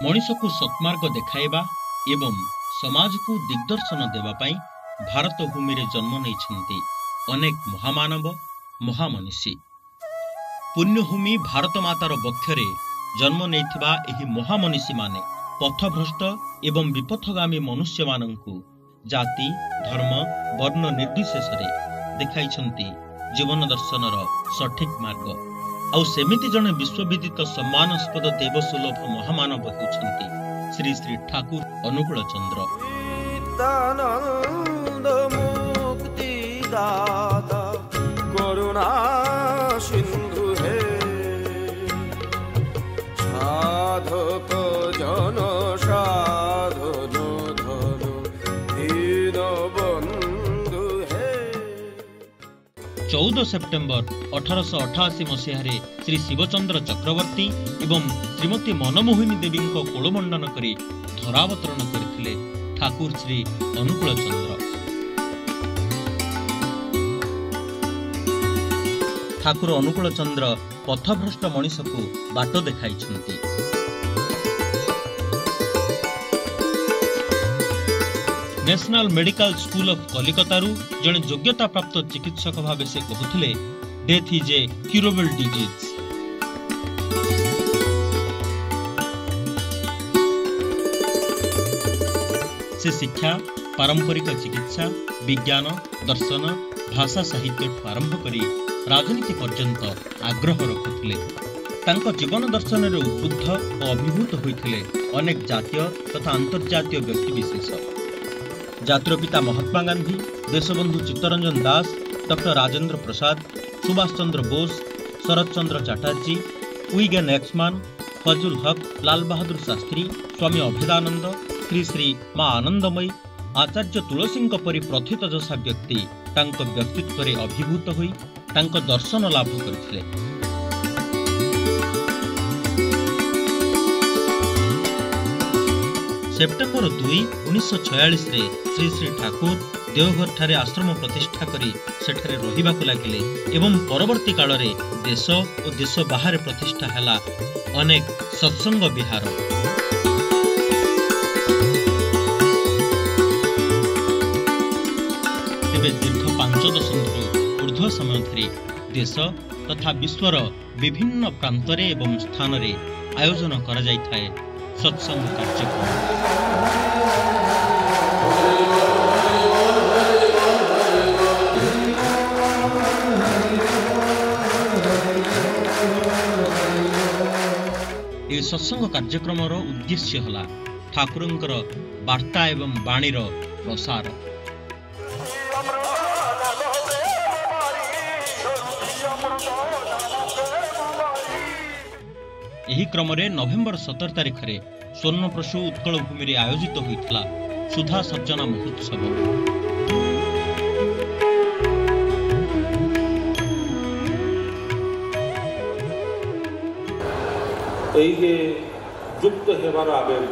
मनीष को सत्मार्ग देखाइबा एवं समाज को दिग्दर्शन देवाई भारत भूमि रे जन्म नहीं अनेक महामानव महामनीषी। पुण्यभूमि भारत मातार बक्षरे जन्म नहीं एही महामनीषी माने पथभ्रष्ट एवं विपथगामी मनुष्य मानंकु जाति धर्म वर्ण निर्विशेष देखाइछन्ति जीवन दर्शनर सठिक मार्ग। आउ सेमिति जने विश्वविदित सम्मानास्पद देवसुलभ महामानव होउछन्ति श्री श्री ठाकुर अनुकूल चंद्र। मुक्ति दाता करुणा सिंधु हे साधक जन साधन धन दीन बंधु हे। 14 सेप्टेम्बर 1888 मसीह श्री शिवचंद्र चक्रवर्ती एवं श्रीमती मनमोहिनी देवी कोलमंडन करी धरावतरण करथिले ठाकुर श्री अनुकूल चंद्र। ठाकुर अनुकूल चंद्र पथभ्रष्ट मनीष को बाट देखाइछन्ति। नेशनल मेडिकल स्कूल ऑफ कलिकतारू जने योग्यता प्राप्त चिकित्सक भाव से कहते death is a curable disease. से शिक्षा पारंपरिक चिकित्सा विज्ञान दर्शन भाषा साहित्य आरंभ करी राजनीति पर्यंत आग्रह रखुଥିଲେ। तांको जीवन दर्शन रे उद्बुद्ध और अभिभूत होइथिले अनेक जातीय तथा अंतर्जातीय व्यक्तिविशेष। जातिर पिता महात्मा गांधी, देशबंधु चित्तरंजन दास, डॉक्टर राजेंद्र प्रसाद, सुभाष चंद्र बोस, शरद चंद्र चैटर्जी, उइगेन एक्समान, फजुल हक, लाल बहादुर शास्त्री, स्वामी अभेदानंद, श्री श्री माँ आनंदमयी, आचार्य तुलसी परी प्रथित जशा व्यक्ति तांको व्यक्तित्व रे अभिभूत होई तांको दर्शन लाभ करथिले। सेप्टेम्बर 2, 1946 रे श्री श्री ठाकुर देवघर ठारे आश्रम प्रतिष्ठा करी सेठारे रहिबाकु लागिले एवं परवर्ती काल रे देश और देश बाहर प्रतिष्ठा हैला अनेक सत्संग विहार। तेबे दीर्घ 5 दशंधि ऊर्ध्व समय धरी देश तथा विश्वर विभिन्न प्रांतरे एवं स्थान रे आयोजन करा जाय थाए सत्संग कार्यक्रम। ये सत्संग कार्यक्रम उद्देश्य हला ठाकुरंकर वार्ता एवं वाणीर प्रसार। यही क्रम रे नवेम्बर 17 तारिख रे स्वर्णप्रसू उत्कल भूमि रे आयोजित होइतला सुधा सज्जना महोत्सव। जे युक्त हेबार आवेग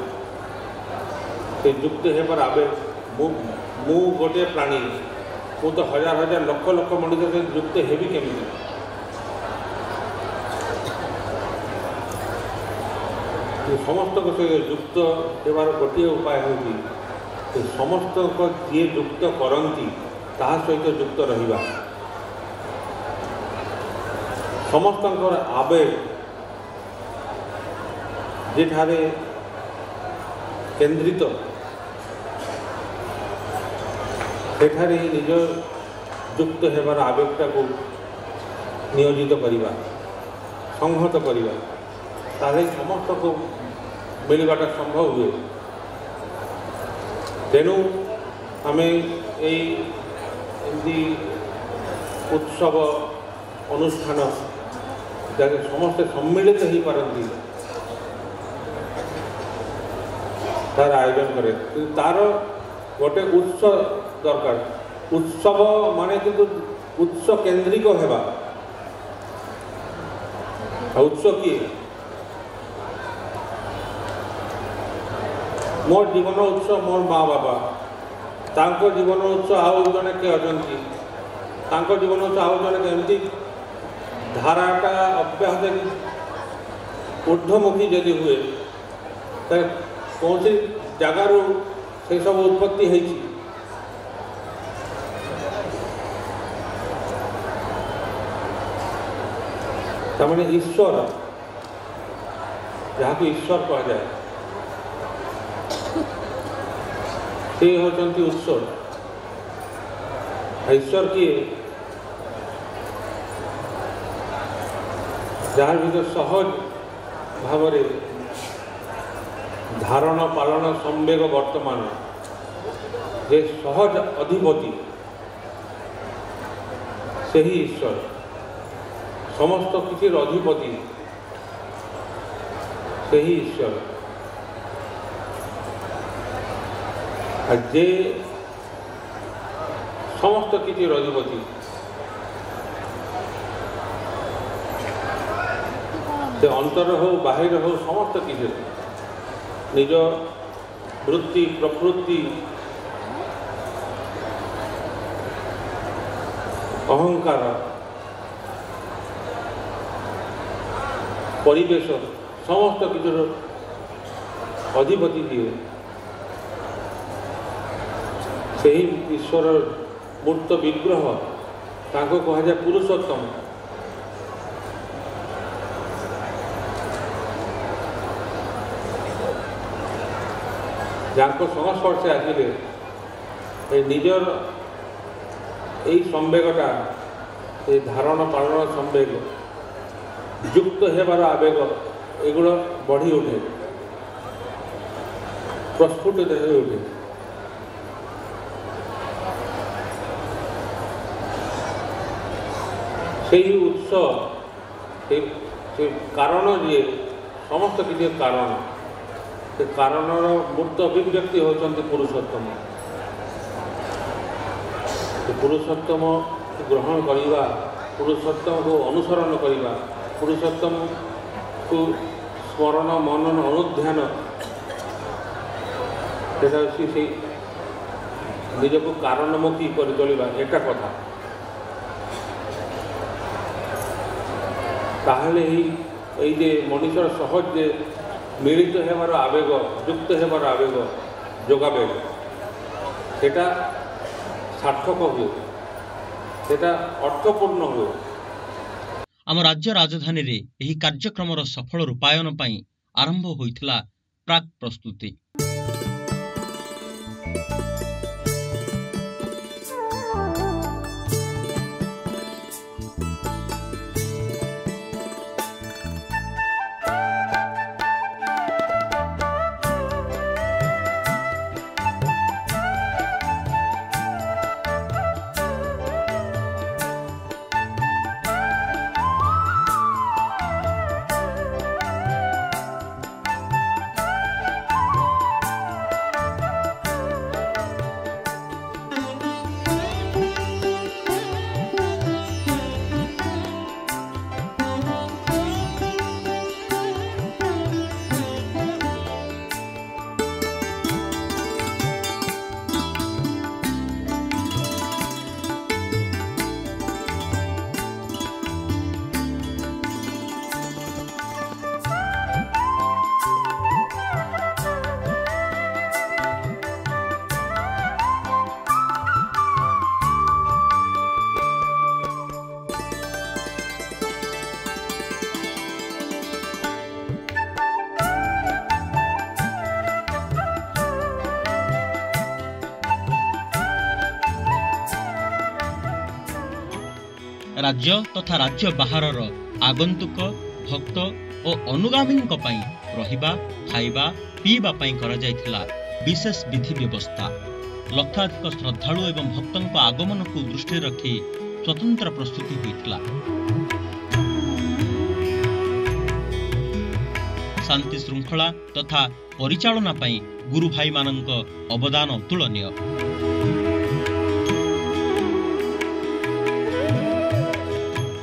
से युक्त हेबार आवेग मु गोटे प्राणी मु तो हजार हजार लक्ष लक्ष मनुष्य से युक्त हेबी केमिति समस्त को युक्त हेबार गोटे उपाय होती समस्त को जी युक्त करती ताहा सहित युक्त रहिबा समस्त आवेग जेठारे केन्द्रित सेठारे निज युक्त हेबार आवेगटा को नियोजित करिबा संहत करिबा ताले समस्त को मिलवाटा संभव हुए तेणु आम एमती उत्सव अनुष्ठान जहाँ समस्ते सम्मिलित हो पारती तार आयोजन करे तार गोटे उत्स दरकार उत्सव माने कि उत्स केन्द्रिक होगा उत्स किए मोर जीवन उत्स मोर माँ बापा तांको जीवन उत्स आउ जने के अजंती तांको जीवन उत्स आउ जने एमती धाराटा अब्याहत ऊर्ध्वमुखी जदि हुए तो कौन सी जगार से सब उत्पत्ति है तमाने ईश्वर जहाँ को ईश्वर कह जाए से होचंती उत्सव ईश्वर किए जार भीतर सहज भाव धारण पालन संवेग वर्तमान जे सहज अधिपति से ही ईश्वर समस्त किसी अधिपति से ही ईश्वर जे समस्त किसी अधिपति से अंतर हो बाहिर हो समस्त किसी निज वृत्ति प्रवृत्ति अहंकार परिवेश समस्त किसी अधिपति दिए से ही ईश्वर मूर्त विग्रह ताको कहा जाए पुरुषोत्तम जहाँ संस्पर्शे आसिले निजर यही संवेगटा ये धारण पालन संवेग युक्त होबार आवेग एगुड़ बढ़ी उठे प्रस्फुटित हो उठे से उत्सव कारण जे समस्त किसी कारण से कारण मूर्त अभिव्यक्ति होती पुरुषोत्तम पुरुषोत्तम ग्रहण करवा पुरुषोत्तम को अनुसरण करवा पुरुषोत्तम को स्मरण मनन अनुध्यान से निज को कारणमुखी कर चलवा एटा कथा ताहले ही जे मनुष्य सहज जे मिलित होबार आवेग युक्त होबार आवेग जोगावेग सेटा सार्थक हुए सेटा अर्थपूर्ण हुए। आम राज्य राजधानी रे एही कार्यक्रमर सफल रूपायन पई आरंभ होइथिला प्राक प्रस्तुति। राज्य तथा राज्य बाहरर आगंतुक भक्त और अनुगामी रहिबा खाइबा पीबा पई करा जायथिला विशेष विधि व्यवस्था लक्षाधिक श्रद्धालु एवं भक्तों आगमन को दृष्टि रखी स्वतंत्र प्रस्तुति होइथिला। शांति श्रृंखला तथा परिचालना पई गुरु भाई मानक अवदान अतुलनीय।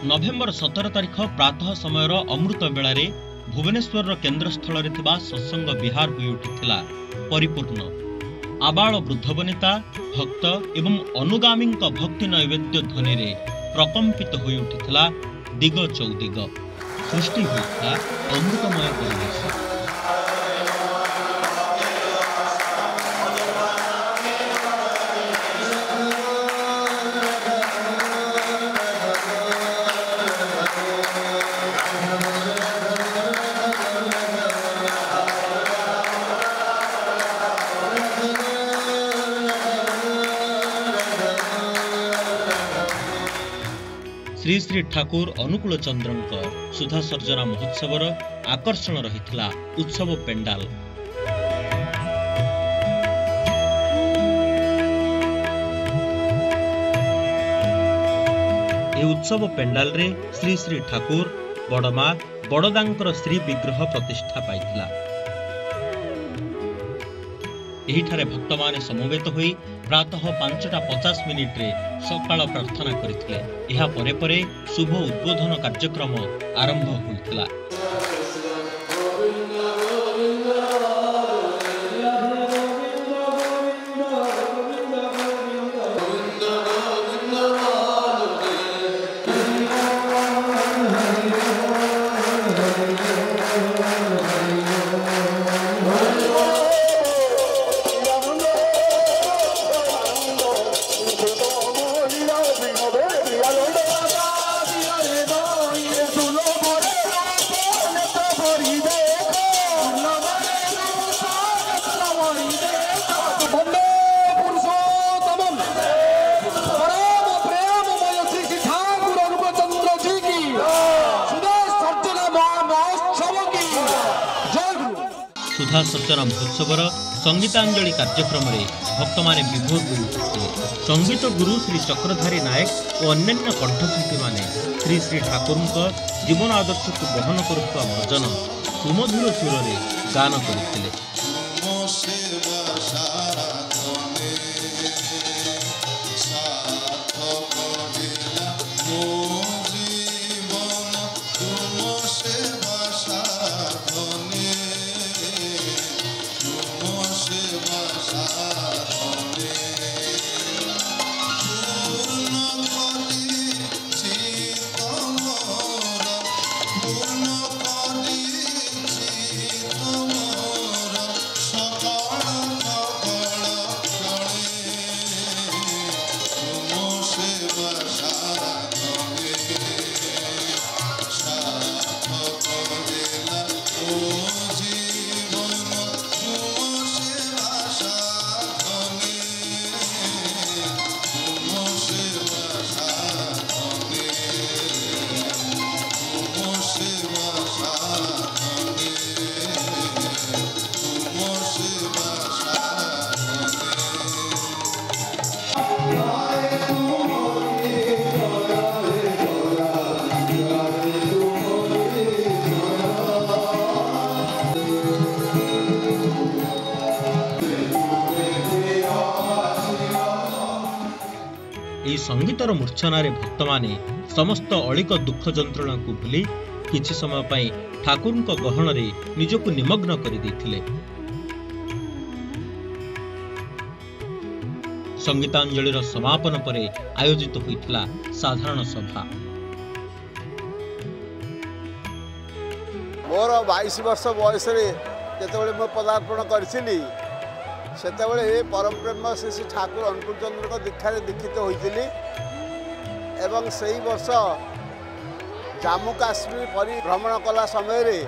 नवेम्बर 17 तारिख प्रातः समयर अमृत बेलार भुवनेश्वर केन्द्रस्थल सत्संग विहार हो उठिथिला परिपूर्ण। आबाल वृद्ध वनिता भक्त एवं अनुगामी भक्ति नैवेद्य ध्वनि रे प्रकम्पित हो उठिथिला दिग चौदिग। सृष्टि होइथिला अमृतमय परिवेश। श्री श्री ठाकुर अनुकूल चंद्र सुधा सर्जना महोत्सवर आकर्षण रहिथिला उत्सव पेंडाल। ए उत्सव पेंडाल रे श्री श्री ठाकुर बड़मा बड़दांकर श्री विग्रह प्रतिष्ठा पाइथिला। एहिठारे भक्त माने समवेत होई प्रातः 5:50 रे सकाळ प्रार्थना करथिले। एहा परे परे शुभ उद्बोधन कार्यक्रम आरंभ होइथिला। सुधा सर्जना महोत्सवर संगीतांजलि कार्यक्रम रे भक्त माने विभोर गुरु संगीत गुरु श्री चक्रधारी नायक और अन्य कंठशिल्पी माने श्री श्री ठाकुर जीवन आदर्श को बहन करुवा भजन सुमधुर सुर रे गान करथिले। संगीतर मूर्छनारे भक्त माने समस्त अलिक दुख जंत्रणा को भूली किछि समय पई ठाकुर गहन रे निजको निमग्न कर देथिले। संगीतांजलिर समापन परे आयोजित होइथिला साधारण सभा। मोर 22 वर्ष बयस रे जेतेबेले मो पदार्पण करथिली सेतेबेले परम प्रेम श्री श्री ठाकुर अनुकूल चंद्र को दीक्षारे दीक्षित होइथिली एवं सही वर्ष जम्मू काश्मीर परिभ्रमण कला समय रे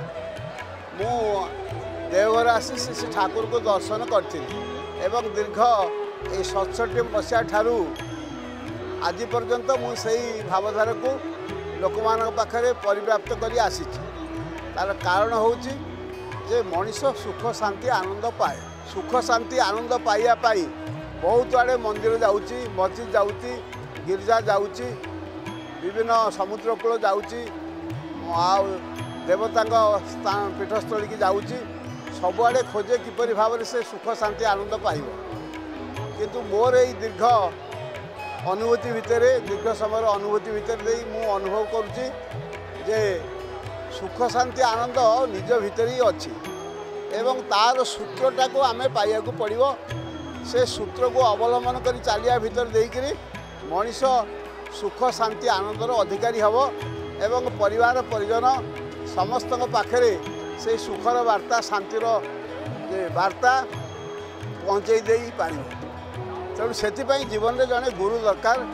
मु देवघर आसी श्री श्री ठाकुर को दर्शन करथिली एवं दीर्घ 67 मसीहा ठारू आज पर्यंत मु सही भावधारा को लोक मान पाखरे परिव्याप्त करी आसी। तार कारण होउची जे मनीष सुख शांति आनंद पाए सुख शांति आनंद पाइबापी बहुत आड़े मंदिर जाऊँगी मस्जिद जाऊँगी गिरजा जाऊँगी विभिन्न समुद्रकूल जाऊँगी देवता स्थान पीठस्थली की जाऊँगी सबुआड़े खोजे किपरि भाव से सुख शांति आनंद पाइब किंतु मोर यही दीर्घ अनुभूति भितर दीर्घ समय अनुभूति भितर मु अनुभव करुँची जे सुख शांति आनंद निज भितर ही अच्छी एवं तार सूत्रटा को आमे पाइया को पड़िबो से सूत्र को अवलंबन कर चलिया भितर देकरी मनीष सुख शांति आनंदर अधिकारी हब एवं परिवार परिजन समस्त पाखरे से सुखर वार्ता शांतिर वार्ता पहुँचे दे पार तेणु से जीवन में जड़े गुरु दरकार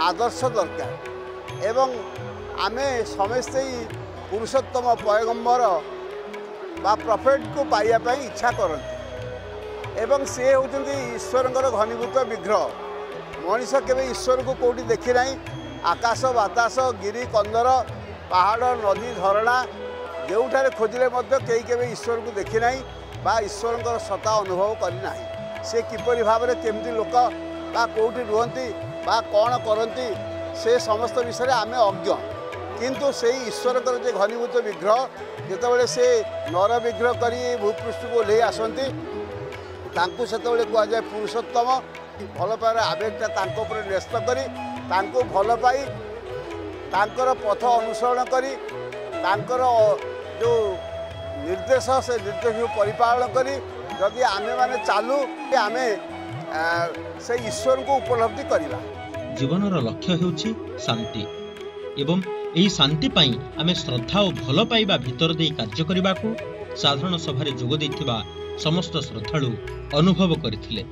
आदर्श दरकार एवं आमे समस्ते पुरुषोत्तम पैगंबर बा प्रॉफिट को पाइबा इच्छा करते एवं सी होती ईश्वर घनीभूत विग्रह मनीष केवे ईश्वर को कौटी देखी ना आकाश बातास गिरी कंदर पहाड़ नदी झरणा जोठारे खोजिले कई केवे ईश्वर को देखी ना बा ईश्वर सत्ता अनुभव करना से किपरि भाव में केमती लोक बा कौटी रुहंती बा कौन करती से समस्त विषय आमे अज्ञ किंतु से ईश्वर जे घनीभूत विग्रह जितेबाला से नर विग्रह कर भूपृष्ठ को ओह्लई आसती से कहुए पुरुषोत्तम भल पाइबार आवेगटा न्यस्त कर भल पाई पथ अनुसरण कर जो निर्देश से निर्देश को परिपालन करी जदि आमे माने चालू आमे से ईश्वर को उपलब्धि करिबा जीवनर लक्ष्य हेउछि शांति एवं एही शांति पाई आमे श्रद्धा और भल पाइबा भितर दे कार्य करिबाकू साधारण सभारे जोग दैथिबा समस्त श्रद्धालु अनुभव करथिले।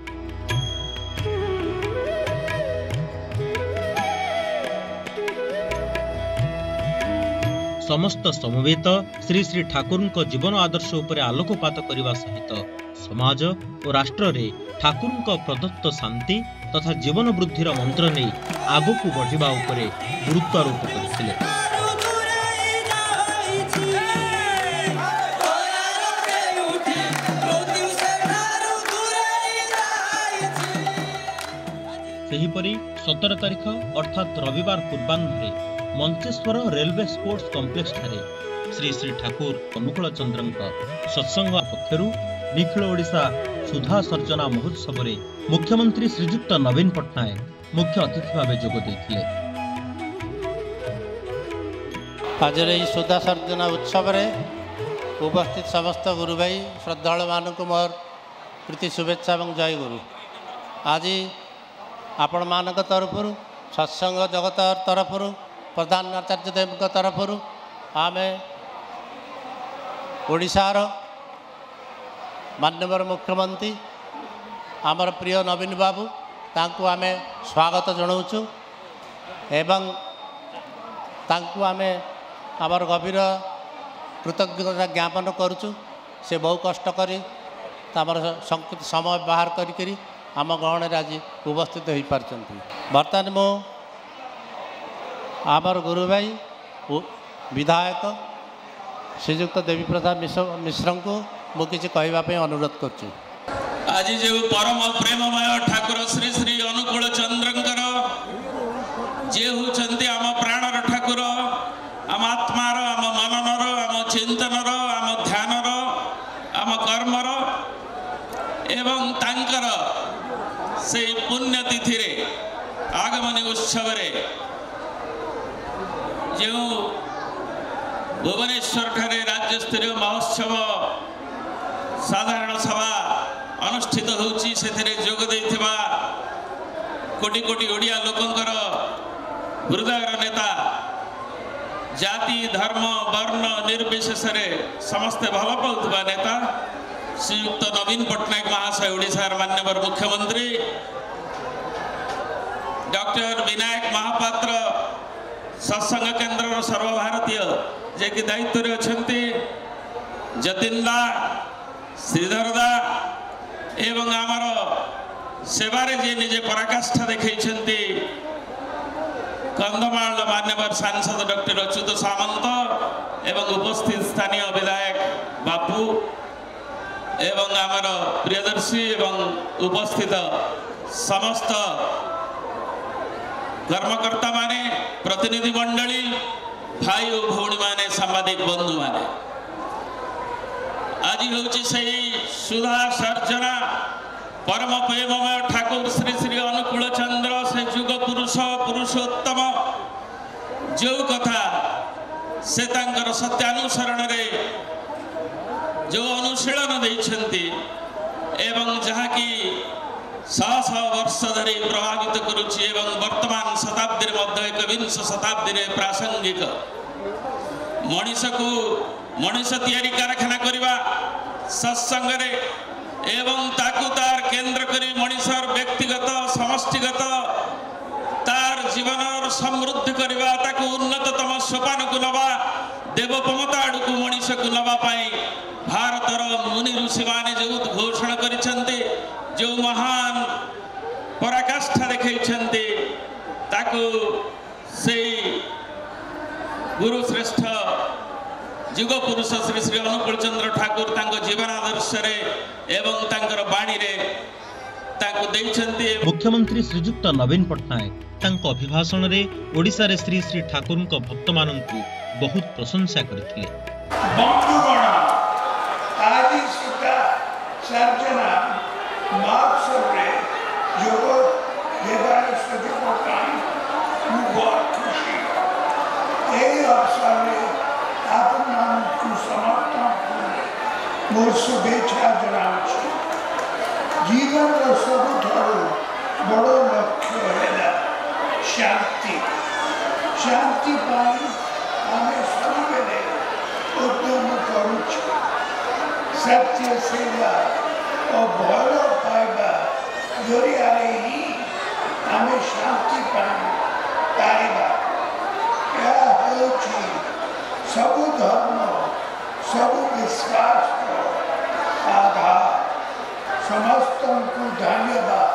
समस्त समवेत श्री श्री ठाकुर जीवन आदर्श उपर आलोकपात करने सहित समाज और राष्ट्र रे ठाकुर प्रदत्त शांति तथा जीवन वृद्धिर मंत्र नहीं आगक बढ़िबा उपरे गुरुत्वारोप करथिले। सेहिपरि 17 तारिख अर्थात रविवार पूर्वाह्न मंचेश्वर रेलवे स्पोर्ट्स कॉम्प्लेक्स ठारे श्री श्री ठाकुर अनुकूल चंद्र सत्संग पक्षरु निखिल ओडिशा सुधा सर्जना महोत्सव रे मुख्यमंत्री श्रीजुक्त नवीन पट्टनायक मुख्य अतिथि भाव जोग देथिले। आज सुधा सर्जना उत्सव रे उपस्थित समस्त गुरु भाई श्रद्धालु मानक मोर प्रीति शुभेच्छा और जय गुरु। आज आपण मानक तरफ सत्संग जगत तरफ प्रधान आचार्य देव तरफ आमे ओडिशार माननीय मुख्यमंत्री आमर प्रिय नवीन बाबू तांकु आमे स्वागत जनाऊँ एवं तांकु आमे आमर गभीर कृतज्ञता ज्ञापन करुचु। से बहु कष्ट करी तामर समय बाहर करी आम गहण आज उपस्थित हो पार्टी। बर्तमान मो आमर गुरु भाई विधायक श्रीजुक्त देवी प्रसाद मिश्र को मु किसी कहवाई अनुरोध करुँ। आज जो परम प्रेममय ठाकुर श्री श्री अनुकूल चंद्रंकर जे होती आम प्राणर ठाकुर आम आत्मार आम मननर आम चिंतनर आम ध्यानर आम कर्मर एवं तांकर से पुण्यतिथि आगमनी उत्सव जो भुवनेश्वर ठारे राज्य स्तरीय महोत्सव साधारण सभा अनुष्ठित होची सेथिरे जोग दैथिबा कोटि कोटि ओडिया लोकंकर हृदयर नेता जाति धर्म वर्ण निर्विशेष समस्ते भल पाउथबा नेता श्रीयुक्त नवीन पट्टनायक महाशय ओडिशार माननीय मुख्यमंत्री डॉक्टर विनायक महापात्र सत्संग केन्द्र सर्वभारतीय जे कि दायित्व अच्छे जतिनदा श्रीधरदा एवं आमर सेवारे जे निजे पराकाष्ठा देखते कंधमाल मान्यवर सांसद डॉक्टर अच्युत सामंत एवं उपस्थित स्थानीय विधायक बापू एवं आमर प्रियदर्शी एवं उपस्थित समस्त कर्मकर्ता माने प्रतिनिधि मंडली भाई और भौणी माने सांबादिक बंधु माने आज हूँ से सुधा सर्जना परम प्रेममय ठाकुर श्री श्री अनुकूल चंद्र से जुग पुरुष पुरुषोत्तम जो कथा से तांकर सत्यानुसरण रे जो अनुशीलन देइछन्ति एवं जहाँ की शह शह वर्ष धरी प्रभावित करुछि एवं वर्तमान शताब्दी मध्य एकविंश शताब्दी रे प्रासंगिक मनीष को मनीष तैयारी कारखाना करवा सत्संग रे एवं ताकु तार केंद्र करी मनीषर व्यक्तिगत समष्टिगत तार जीवन समृद्धि करवा ताकु उन्नततम सोपान को नवा देवपमता आड़ को मनीष को नवा पाई भारतर मुनि ऋषि माने जो उद्घोषण करिसेंते जो महान पराकाष्ठा देखैछन्ते ताकु से गुरु श्रेष्ठ जुग पुरुष श्री श्री अनुकूल चंद्र ठाकुर तांको जीवन आदर्श रे एवं तांकर बाणी रे तांको दैछन्ते। मुख्यमंत्री श्रीजुक्त नवीन पट्टनायक तांको अभिभाषण रे ओडिसा रे श्री श्री ठाकुर को भक्त माननकु बहुत प्रशंसा करथिले। बंधुगण आज सुधा सर्जना महोत्सव रे जोग देवार सुधी पकाई मु बहुत खुशी एई अवसर रे आपन को समर्थन मोर शुभेच्छा जनाऊँ। जीवन रो सबुठारु बड़ो लक्ष्य है शांति शांति पाई आमे सबेले उद्यम करूँ सत्य सेवा और भल पाइबा जरियारे ही आमे शांति पाइबा यह होची सबु धर्म सबु विश्वास को आधार समस्त को धन्यवाद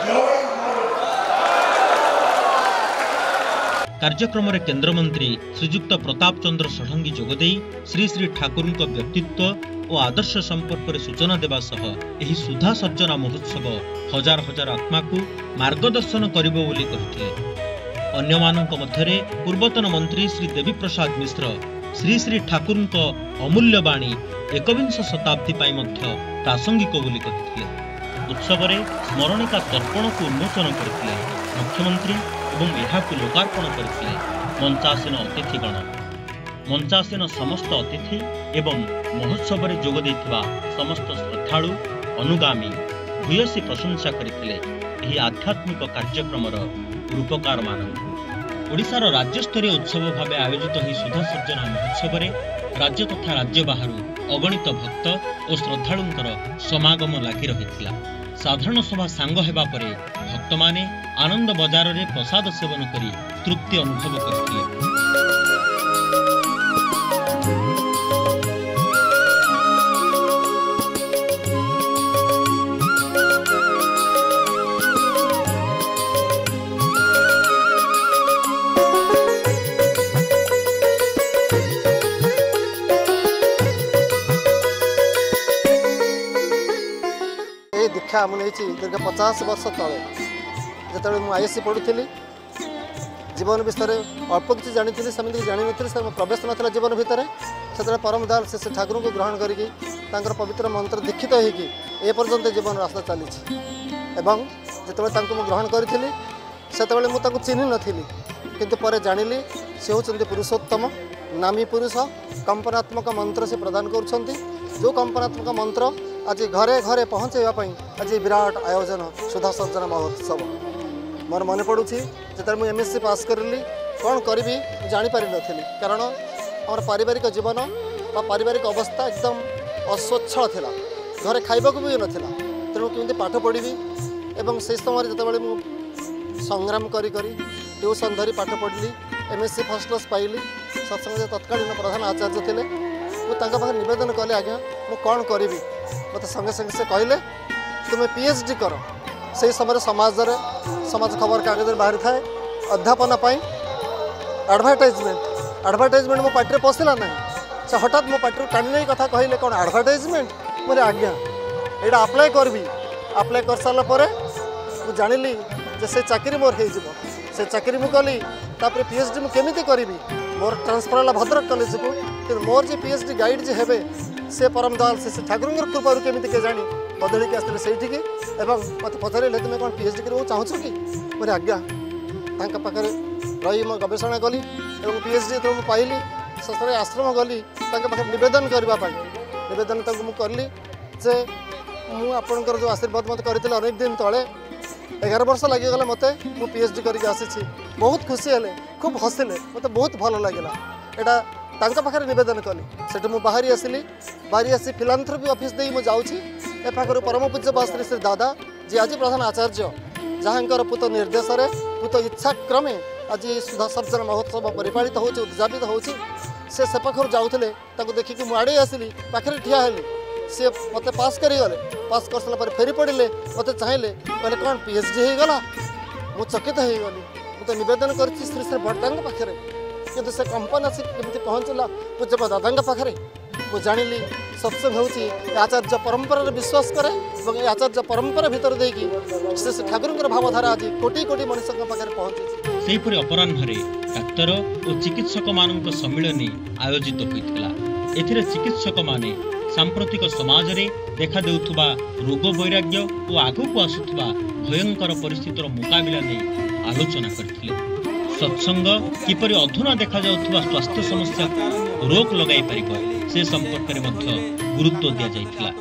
जय गुरु। कार्यक्रम रे केंद्र मंत्री श्रीजुक्त प्रताप चंद्र षडंगी जोगदेई श्री श्री ठाकुर व्यक्तित्व और आदर्श संपर्क में सूचना देवा सह एही सुधा सर्जना महोत्सव हजार हजार आत्मा को मार्गदर्शन करिबो बोली कहिथिले। अन्यमानक मध्यरे पूर्वतन मंत्री श्री देवी प्रसाद मिश्र श्री श्री ठाकुर अमूल्य बाणी एकविंश शताब्दी पाई मध्य प्रासंगिक बोली कहिथिले। उत्सव रे स्मरणिका तर्पण को उन्मोचन करथिले मुख्यमंत्री एवं एहाकु लोकार्पण करथिले मंचासीन अतिथिगण। मंचासीन समस्त अतिथि एवं महोत्सव रे जोग देथिबा समस्त श्रद्धालु अनुगामी भूयसी प्रशंसा करथिले एही आध्यात्मिक कार्यक्रमर रूपकार मानक। ओडिशार राज्यस्तरीय उत्सव भाव आयोजित ही सुधा सर्जना महोत्सव रे राज्य तथा राज्य बाहर अगणित भक्त और श्रद्धालुंकर समागम लागि रहिथिला। साधारण सभा सांग हेबा परे भक्त माने आनंद बजार रे प्रसाद सेवन करी तृप्ति अनुभव करथिले। दीक्षा मुझे दीर्घ 50 वर्ष तले जो मुझे आईएससी पढ़ुली जीवन विषय अल्प किसी जानी सेमती जानी नी प्रवेश नाला जीवन भितर से परम दयाल श्री ठाकुर को ग्रहण करके पवित्र मंत्र दीक्षित होगी एपर्यंत जीवन रास्ता चली जो ग्रहण करी से चिन्ह नी किंतु पर जानिली से होती पुरुषोत्तम नामी पुरुष कंपनात्मक मंत्र से प्रदान कर जो कंपनात्मक मंत्र आज घरे घरे पहुँचापी आज विराट आयोजन सुधा सर्जना महोत्सव मोर मन पड़ू जो मुझे एमएससी पास करी कौन करी जापारि नी कारण आम पारिवारिक जीवन पारिवारिक अवस्था एकदम अस्वच्छल थिला घरे खाइबा भी नाला तेणु केमती पाठ पढ़ी एवं से समय जो संग्राम करी ट्यूशन धरी पाठ पढ़ी एमएससी फर्स्ट क्लास पाइली सत्संग तत्कालीन प्रधान आचार्य थे मुझे निवेदन कले आज्ञा मु कौन करी मत संगे संगे से कहले तुम्हें पीएचडी कर से समय समाज खबर कागज बाहरी थाए अध्यापन एडभाटाइजमेंट मो पार्टी पशिला ना से हठात मो पार्टी टाणी नहीं कथा कहले कौन एडभाटाइजमेंट मोरे आज्ञा यहाँ आप्लाय करबी आप्लाय कर सारा पर मुझे जानिली जे से चाकरी मोर हो से चाकरी मुझे कली तापर पीएचडी मुझे केमी करी मोर ट्रांसफर है भद्रक कॉलेज को कि मोर जे पीएचडी गाइड जे हे से परम दयाल से ठाकुर कृपा केमी के जानी बदल के आसते से मत पचारे तुम्हें कौन पीएचडी कर चाहूँ कि मोरे आज्ञा पाखे रही मो गवेषणा कली और पीएचडी जो मुझे पाइली शेष आश्रम गली पाखे नवेदन करने नवेदन मुझे कली जे मुझे जो आशीर्वाद मत करते अनेक दिन तले 11 वर्ष लगिगला मत मु पीएचडी करके आसी बहुत खुशी हेले खूब हसिले मत बहुत भल लगे यहाँ पाखे नवेदन कली से बाहरी आसी फिलांथ्रोपी ऑफिस दे मुझे ए पाखर परम पूज्य श्री श्री दादा जी आज प्रधान आचार्य जहाँकर पुत निर्देश पुत इच्छा क्रमे आज सुधा सर्जन महोत्सव परिपालित हो उद्यापित हो से पाखर जाऊे देखिकी मुझे आसली पाखे ठिया हेली सी मत पास करगले पास कर सारा फेरी पड़े मत चाहिए कहले कौन पीएचडी हो गला मु चकित हो गली मुझे नवेदन कर श्री श्री भट्टा पाखे कि से कंपनी आसिक केमती पहुँचला पूज्य दादा पाखे मुझे जानी सत्संग हूँ आचार्य परंपरा विश्वास करे और आचार्य परंपरा भितर देकी श्री ठाकुर भावधारा आज कोटी कोटी मनुष्य पाखे पहुँची सेहीपरि अपराह्न डाक्तर और चिकित्सक मानक सम्मिलन आयोजित होता एथिरे चिकित्सक माने सांप्रतिक समाज रे देखा देउथुबा रोग वैराग्य और आगक आसुथुबा भयंकर परिस्थितिर मुकाबिला नहीं आलोचना करथिले। सत्संग किपरि अधुना देखा जाउथुबा स्वास्थ्य समस्या रोक लगाई परिबो से संपर्क रे मध्य गुरुत्व दिया जाइथिला।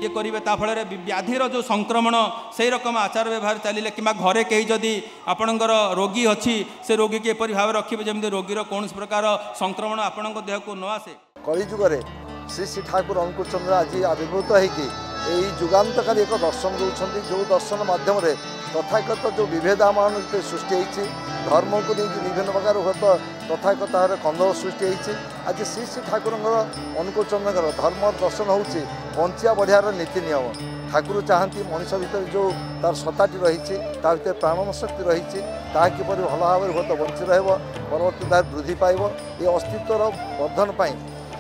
ये करेंगे ताफल व्याधिर जो संक्रमण से रकम आचार व्यवहार चलिए कि घरे कहीं जदि आपणकर रोगी अच्छी से रोगी के एपरी भाव रखिए जमी रोगीर कौन प्रकार संक्रमण आपण देह को न आसे। कलिजुगे श्री श्री ठाकुर अंकुर चंद्र आज आविर्भूत होगी जुगान्तकारी एक दर्शन दूसरी जो दर्शन मध्यम तथागत जो विभेदामान सृष्टि होती धर्म को लेकिन विभिन्न प्रकार हुए तथागत कंदल सृष्टि होती आज श्री श्री ठाकुर अनुकूल चंद्र धर्म दर्शन हो बंचिया बढ़ियार नीति नियम ठाकुर चाहती मनीष भर जो तार सत्ताटी रही भर प्राण शक्ति रही किपर भल भाव हुए बंची रवर्ती तार वृद्धि पाइब ये अस्तित्वर वर्धन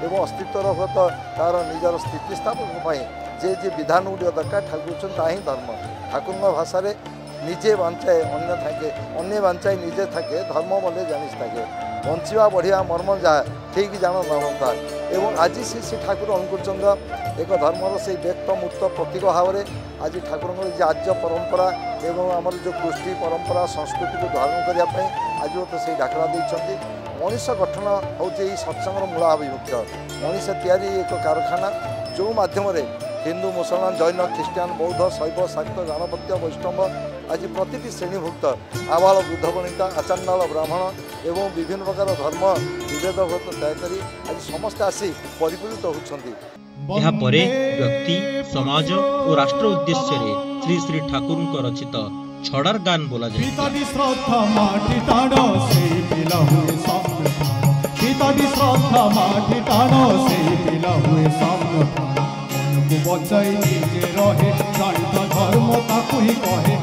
एवं अस्तित्वर हुए तार निजर स्थितिस्थापन जे जे विधान गुड़ दरकार ठाकुर ही धर्म ठाकुर भाषा निजे बांचाए अन्य थाके अन्य बांचाए निजे थाके धर्म बोले जानिश थाके बंचा बढ़िया मर्म जहाँ ठीक जान नता एवं आज श्री श्री ठाकुर अनुकूल चंद्र एक धर्मर से व्यक्त मुक्त प्रतीक भाव में आज ठाकुर आर्य परंपरा एवं आमर जो कृष्टि परंपरा संस्कृति को धारण करने आज तो से डाकरा देते मनीष गठन हूँ सत्संगर मूलाभिमुख्य मनीष तैयारी एक कारखाना जो मध्यम हिंदू मुसलमान जैन ख्रीष्टान बौद्ध शैव शाक्त गणपत्य वैष्णव आज प्रति श्रेणीभुक्त आबाल वृद्ध वनिता आचार्याल ब्राह्मण एवं विभिन्न प्रकार धर्म विभेदगत त्याग आज समस्ते आसी परिपूरित होती। व्यक्ति समाज और राष्ट्र उद्देश्य श्री श्री ठाकुर रचित छड़ार गान बोला बचाई निजे रहे जानिता धर्म ताकू ही कहे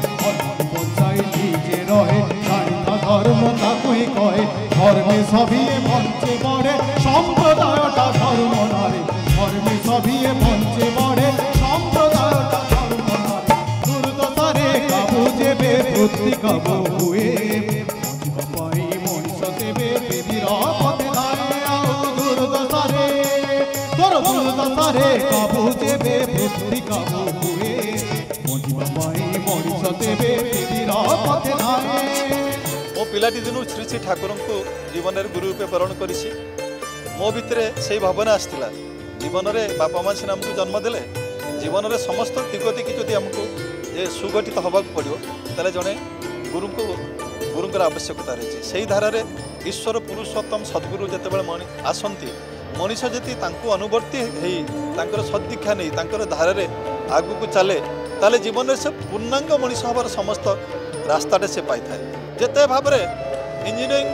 बचाई निजे रहे जानिता धर्म ताकू ही कहे धर्मे सभी बंचे बढ़े संप्रदायटा धर्म नारे धर्मे सभी बंचे बढ़े संप्रदायटा धर्म नारे दुर्दशारे काबू जेबे वृत्ति काबू हुए पाई मनीष देवे विधिर पथे धारे आओ दुर्दशारे तोर दुर्दशारे काबू जेबे वृत्ति काबू हुए बंचिबा पाई मनीष देवे विधिर पथे धारे। मो पिलाटी दिनु श्री श्री ठाकुर को जीवन में गुरु रूपे वरण कर मो भितर से भावना आसला जीवन में बापा माँ सीना आमको जन्म देले जीवन में समस्त दिगदिकी जदि आमको ये सुगठित हवा पड़ो तेल जड़े गुरुंर आवश्यकता रही से धारा ईश्वर पुरुषोत्तम सद्गुरु जिते आसती मनीष जी अनुवर्ती हो सदीक्षा नहीं धारा आग को चले ताले जीवन में से पूर्णांग मनीष हबार समस्त रास्ताटे से पाई था जिते भाव इंजीनियरिंग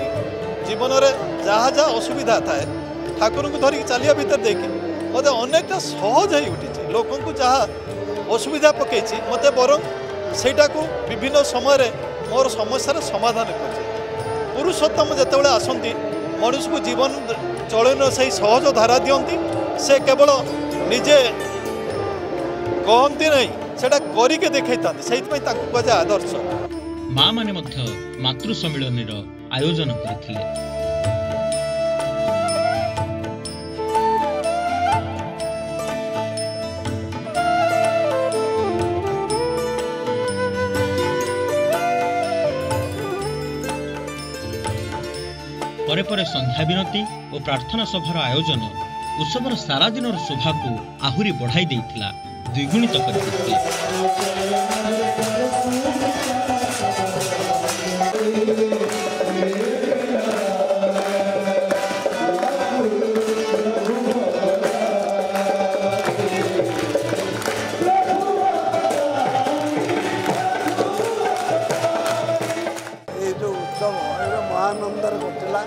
जीवन में जहाँ जहाँ असुविधा थाए ठाकुर को धरिक चलिया भीतर देखी मत अनेकटा सहज हो उठी लोक को जहाँ असुविधा पकई मत बर सेटा को विभिन्न समय मोर समस्यार समाधान कर पुरुषोत्तम जिते आसती मनुष्य को जीवन चलन से सहज धारा दिखती से केवल निजे कहती नहीं सेटा करके देखई था से कुजा आदर्श माँ माने मध्य मातृ सम्मिलन आयोजन करथिले। परे परे संध्या विनती और प्रार्थना सभार आयोजन उत्सवर सारा दिन शोभा को आहुरी बढ़ाई देइथिला, द्विगुणित करथिले। महानंदर घटला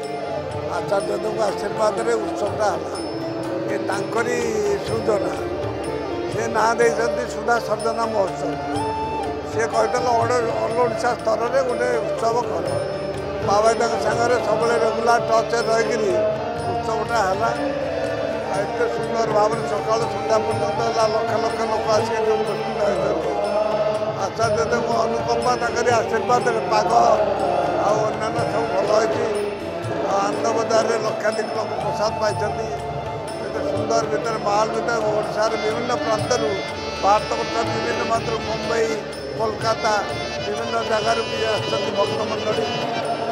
आचार्य देव आशीर्वाद उत्सवटा है सृजना से ना दे सुधा सर्जना महोत्सव सी कहते ऑल ओडिशा स्तर में गोटे उत्सव कर बाबा सागर सब रेगुलर टच रही उत्सवटा है एत सुंदर भाव सका सन्ध्या पर्यटन लक्ष लक्ष लोक आसिक उपस्थित होती आचार्य देव अनुकंपा आशीर्वाद पाग अन्य सब भल आनंद बजार लक्षाधिक लोक प्रसाद पाई सुंदर भर माल भर ओडार विभिन्न प्रांत भारत वर्ष विभिन्न मात्र मुंबई कोलकाता विभिन्न जगार भी भक्तमंडली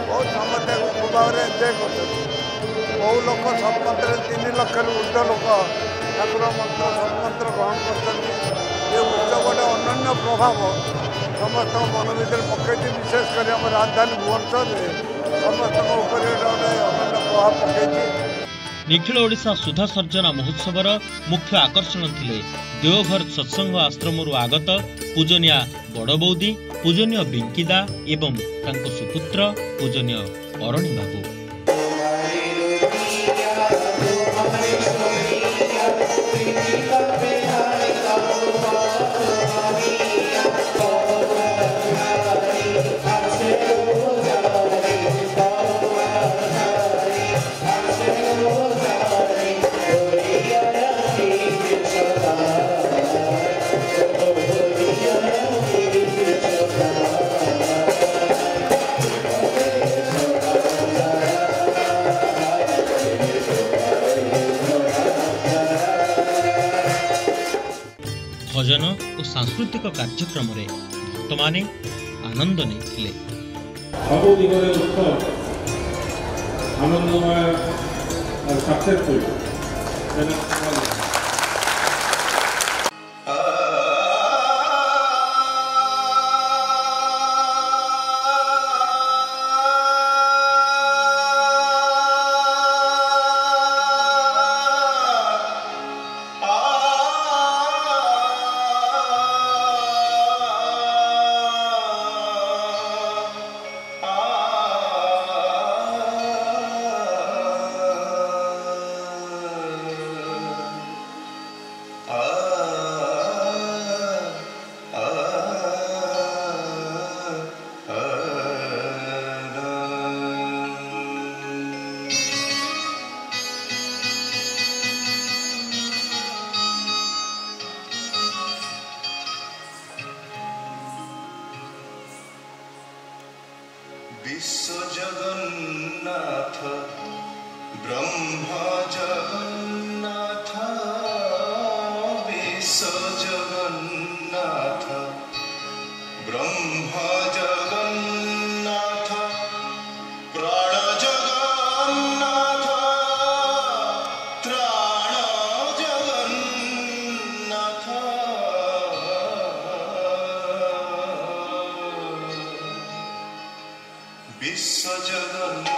बहुत समस्या को खूब भाव में एंजय कर बहु लोक सतमंत्र 3 लाख ऊर्ध लोक ठाकुर मंत्र सतमंत्र ग्रहण कर उत्सव गोटे अनन्य प्रभाव समस्त मन भर पकई विशेषकर आम राजधानी भुवनेश्वर समस्त अनन्य प्रभाव पकई। निखिल ओडिशा सुधा सर्जना महोत्सवर मुख्य आकर्षण थिले देवघर सत्संग आश्रम आगत पूजनिया बड़बौदी पूजनीय बिंकीदा एवं तांको सुपुत्र पूजनीय अरणी बाबू। भजन और सांस्कृतिक कार्यक्रम रे भक्त माने आनंद नहीं सब दिगरे उत्सव आनंदमय और सक्सेसफुल विश्व जगन्नाथ ब्रह्म जगन्नाथ विश्व जगन्नाथ ब्रह्म जगन्नाथ प्राण जगन्नाथ त्राण जगन्नाथ विश्व जगन्नाथ